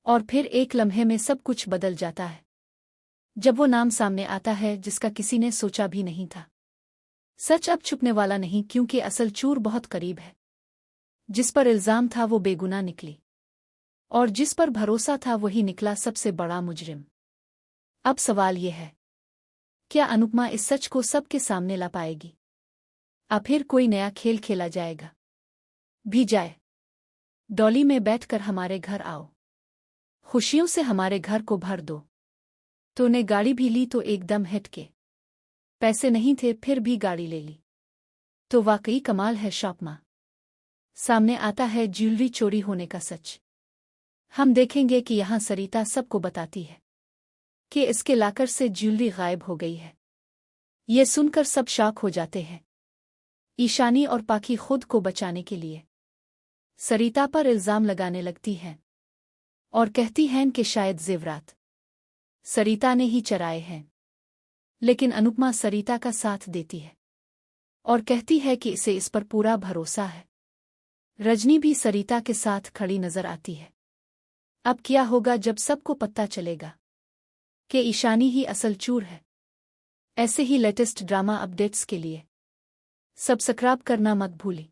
और फिर एक लम्हे में सब कुछ बदल जाता है जब वो नाम सामने आता है जिसका किसी ने सोचा भी नहीं था। सच अब छुपने वाला नहीं, क्योंकि असल चोर बहुत करीब है। जिस पर इल्जाम था वो बेगुनाह निकली, और जिस पर भरोसा था वही निकला सबसे बड़ा मुजरिम। अब सवाल ये है, क्या अनुपमा इस सच को सबके सामने ला पाएगी? अब फिर कोई नया खेल खेला जाएगा? भी जाए। डॉली में बैठकर हमारे घर आओ, खुशियों से हमारे घर को भर दो। तूने गाड़ी भी ली तो एकदम हिट के। पैसे नहीं थे फिर भी गाड़ी ले ली, तो वाकई कमाल है शॉपमा। सामने आता है ज्वेलरी चोरी होने का सच। हम देखेंगे कि यहाँ सरिता सबको बताती है कि इसके लाकर से ज्वेलरी गायब हो गई है। ये सुनकर सब शॉक हो जाते हैं। ईशानी और पाखी खुद को बचाने के लिए सरिता पर इल्जाम लगाने लगती हैं और कहती हैं कि शायद जेवरात सरिता ने ही चराए हैं। लेकिन अनुपमा सरिता का साथ देती है और कहती है कि इसे इस पर पूरा भरोसा है। रजनी भी सरिता के साथ खड़ी नजर आती है। अब क्या होगा जब सबको पता चलेगा कि ईशानी ही असल चोर है? ऐसे ही लेटेस्ट ड्रामा अपडेट्स के लिए सब्सक्राइब करना मत भूलें।